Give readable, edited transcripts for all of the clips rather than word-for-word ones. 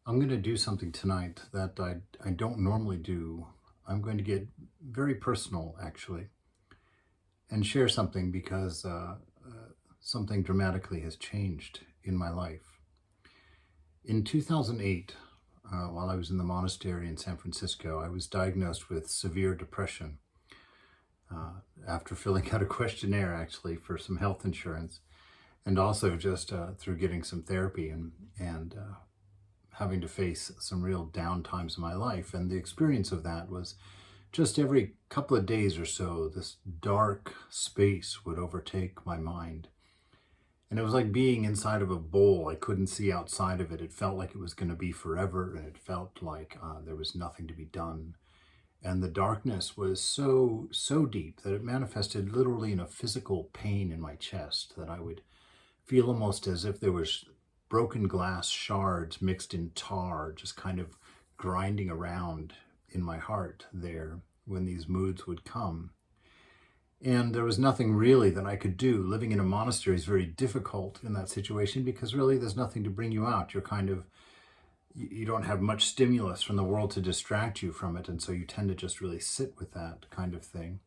I'm going to do something tonight that I don't normally do. I'm going to get very personal, actually, and share something because something dramatically has changed in my life. In 2008, while I was in the monastery in San Francisco, I was diagnosed with severe depression after filling out a questionnaire, actually, for some health insurance, and also just through getting some therapy and having to face some real down times in my life. And the experience of that was just every couple of days or so, this dark space would overtake my mind. And it was like being inside of a bowl. I couldn't see outside of it. It felt like it was going to be forever, and it felt like there was nothing to be done. And the darkness was so deep that it manifested literally in a physical pain in my chest that I would feel almost as if there was broken glass shards mixed in tar, just kind of grinding around in my heart there when these moods would come. And there was nothing really that I could do. Living in a monastery is very difficult in that situation because really there's nothing to bring you out. You don't have much stimulus from the world to distract you from it. And so you tend to just really sit with that kind of thing.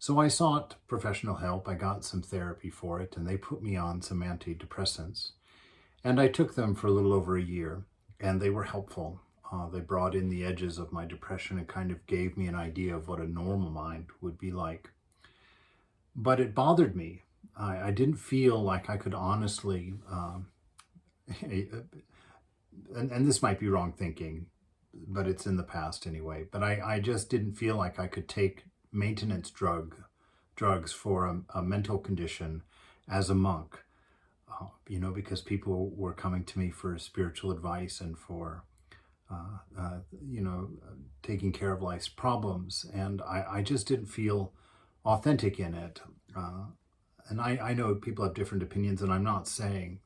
So I sought professional help. I got some therapy for it, and they put me on some antidepressants. And I took them for a little over a year, and they were helpful. They brought in the edges of my depression and kind of gave me an idea of what a normal mind would be like. But it bothered me. I didn't feel like I could honestly, and this might be wrong thinking, but it's in the past anyway. But I just didn't feel like I could take maintenance drugs for a mental condition as a monk, because people were coming to me for spiritual advice and for, taking care of life's problems. And I just didn't feel authentic in it. And I know people have different opinions, and I'm not saying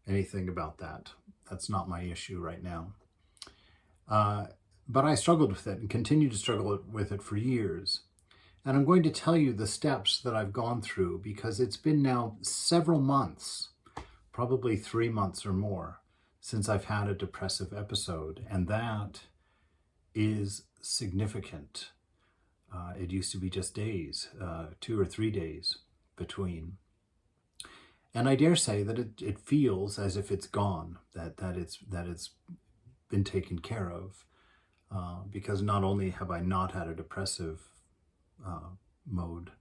anything about that. That's not my issue right now. But I struggled with it and continue to struggle with it for years. And I'm going to tell you the steps that I've gone through because it's been now several months, probably 3 months or more, since I've had a depressive episode. And that is significant. It used to be just days, 2 or 3 days between. And I dare say that it feels as if it's gone, that it's been taken care of. Because not only have I not had a depressive mode,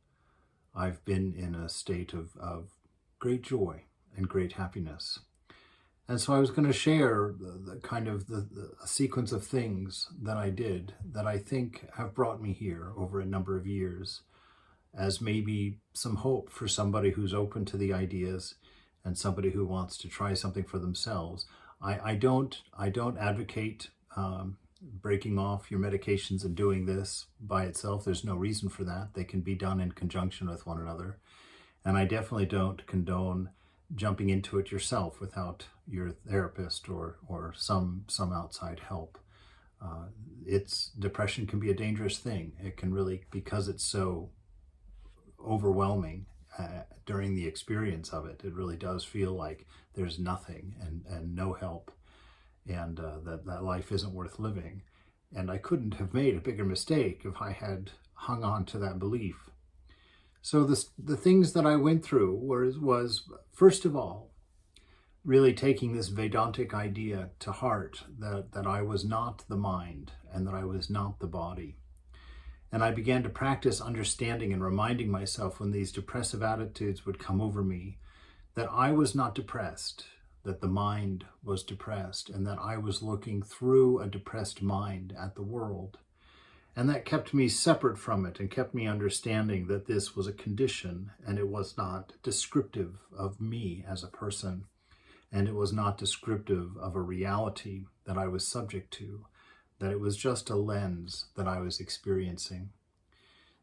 I've been in a state of great joy and great happiness. And so I was going to share the kind of the sequence of things that I did that I think have brought me here over a number of years as maybe some hope for somebody who's open to the ideas and somebody who wants to try something for themselves. I don't advocate breaking off your medications and doing this by itself. There's no reason for that. They can be done in conjunction with one another. And I definitely don't condone jumping into it yourself without your therapist or some outside help. Depression can be a dangerous thing. It can really, because it's so overwhelming during the experience of it, it really does feel like there's nothing and no help, and that life isn't worth living. And I couldn't have made a bigger mistake if I had hung on to that belief. So the things that I went through was first of all, really taking this Vedantic idea to heart that I was not the mind and that I was not the body. And I began to practice understanding and reminding myself when these depressive attitudes would come over me that I was not depressed, that the mind was depressed, and that I was looking through a depressed mind at the world. And that kept me separate from it and kept me understanding that this was a condition and it was not descriptive of me as a person. And it was not descriptive of a reality that I was subject to, that it was just a lens that I was experiencing.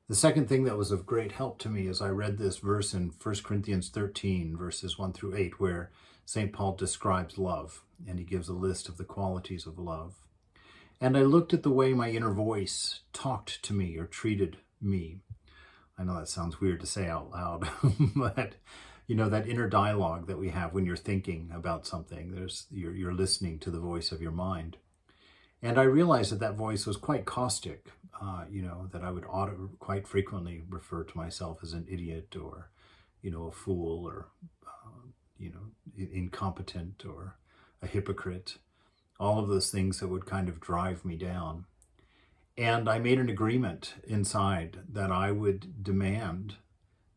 The second thing that was of great help to me is I read this verse in 1 Corinthians 13, verses 1 through 8, where St. Paul describes love, and he gives a list of the qualities of love. And I looked at the way my inner voice talked to me or treated me. I know that sounds weird to say out loud, but You know, that inner dialogue that we have when you're thinking about something. You're listening to the voice of your mind. And I realized that that voice was quite caustic, that I would quite frequently refer to myself as an idiot or, a fool or, incompetent or a hypocrite, all of those things that would kind of drive me down. And I made an agreement inside that I would demand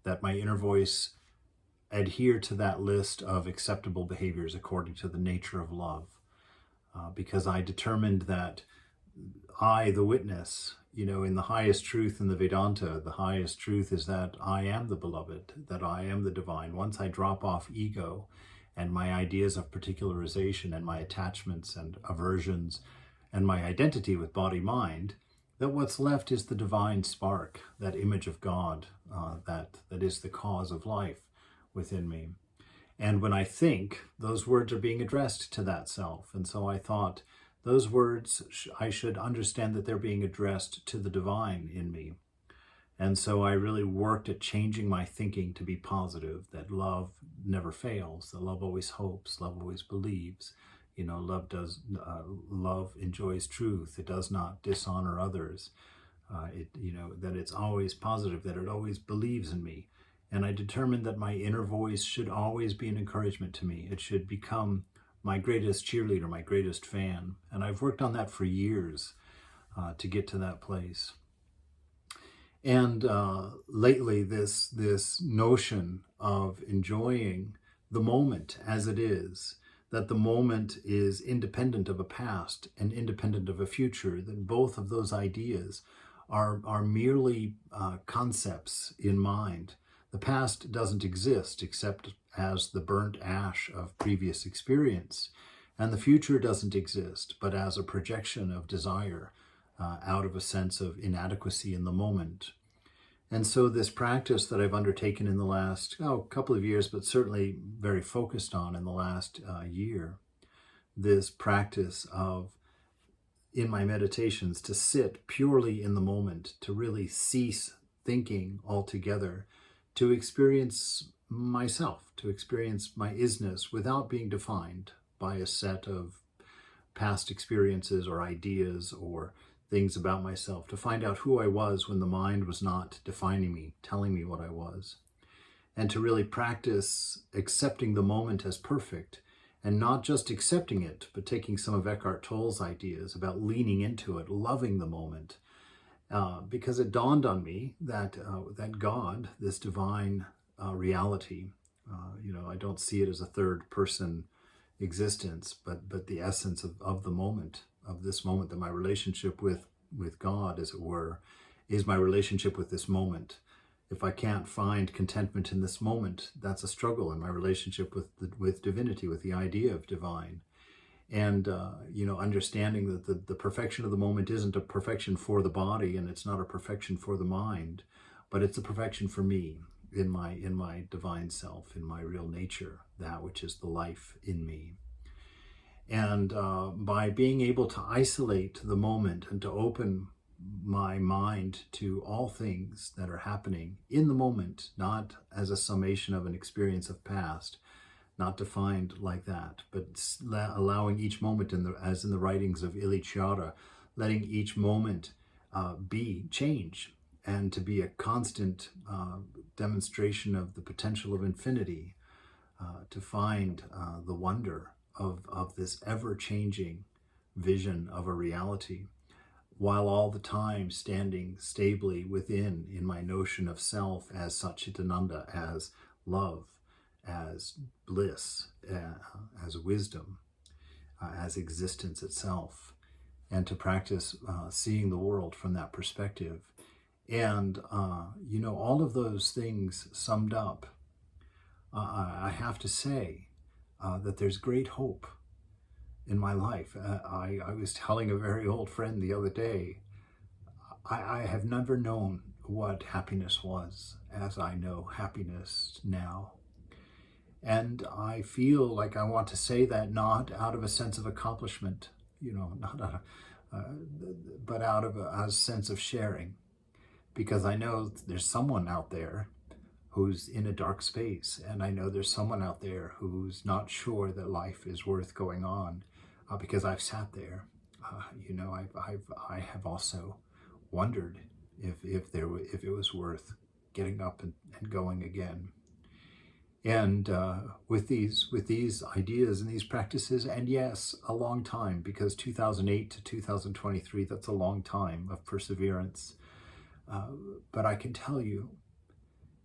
that my inner voice adhere to that list of acceptable behaviors according to the nature of love. Because I determined that I, the witness, in the highest truth in the Vedanta, the highest truth is that I am the beloved, that I am the divine. Once I drop off ego and my ideas of particularization and my attachments and aversions and my identity with body-mind, that what's left is the divine spark, that image of God, that is the cause of life within me. And when I think, those words are being addressed to that self. And so I thought, those words, I should understand that they're being addressed to the divine in me. And so I really worked at changing my thinking to be positive, that love never fails, that love always hopes, love always believes. Love enjoys truth. It does not dishonor others. That it's always positive, that it always believes in me. And I determined that my inner voice should always be an encouragement to me. It should become my greatest cheerleader, my greatest fan. And I've worked on that for years to get to that place. And lately, this notion of enjoying the moment as it is, that the moment is independent of a past and independent of a future, that both of those ideas are merely concepts in mind. The past doesn't exist except as the burnt ash of previous experience, and the future doesn't exist but as a projection of desire out of a sense of inadequacy in the moment. And so this practice that I've undertaken in the last couple of years, but certainly very focused on in the last year, this practice of, in my meditations, to sit purely in the moment, to really cease thinking altogether, to experience myself, to experience my isness without being defined by a set of past experiences or ideas or things about myself, to find out who I was when the mind was not defining me, telling me what I was, and to really practice accepting the moment as perfect, and not just accepting it, but taking some of Eckhart Tolle's ideas about leaning into it, loving the moment, because it dawned on me that God, this divine reality, I don't see it as a third person existence, but the essence of the moment, of this moment, that my relationship with God, as it were, is my relationship with this moment. If I can't find contentment in this moment, that's a struggle in my relationship with divinity, with the idea of divine. And, understanding that the perfection of the moment isn't a perfection for the body, and it's not a perfection for the mind, but it's a perfection for me in my divine self, in my real nature, that which is the life in me. And by being able to isolate the moment and to open my mind to all things that are happening in the moment, not as a summation of an experience of past, not defined like that, but allowing each moment, as in the writings of Ilicciata, letting each moment be change and to be a constant demonstration of the potential of infinity, to find the wonder of this ever-changing vision of a reality, while all the time standing stably within in my notion of self as Satchitananda, as love, as bliss, as wisdom, as existence itself, and to practice seeing the world from that perspective. And, all of those things summed up, I have to say that there's great hope in my life. I was telling a very old friend the other day, I have never known what happiness was as I know happiness now. And I feel like I want to say that not out of a sense of accomplishment, but out of a sense of sharing, because I know there's someone out there who's in a dark space. And I know there's someone out there who's not sure that life is worth going on, because I've sat there. I have also wondered if it was worth getting up and going again. And with these ideas and these practices, and yes, a long time, because 2008 to 2023, that's a long time of perseverance. But I can tell you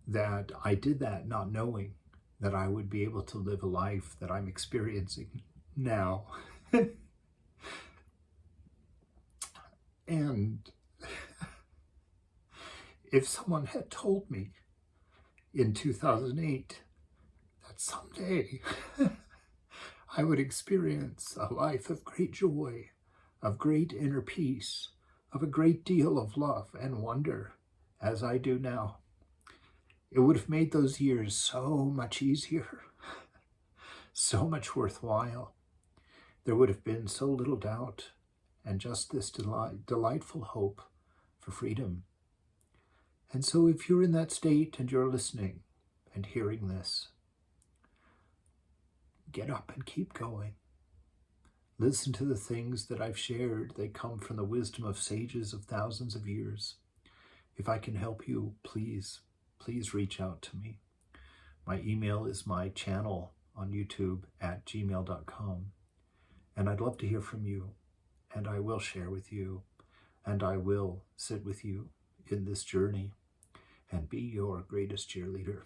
that I did that not knowing that I would be able to live a life that I'm experiencing now. And if someone had told me in 2008 that someday I would experience a life of great joy, of great inner peace, of a great deal of love and wonder, as I do now, it would have made those years so much easier, so much worthwhile. There would have been so little doubt and just this delightful hope for freedom. And so if you're in that state and you're listening and hearing this, get up and keep going. Listen to the things that I've shared. They come from the wisdom of sages of thousands of years. If I can help you, please reach out to me. My email is my channel on YouTube at gmail.com. And I'd love to hear from you. And I will share with you. And I will sit with you in this journey and be your greatest cheerleader.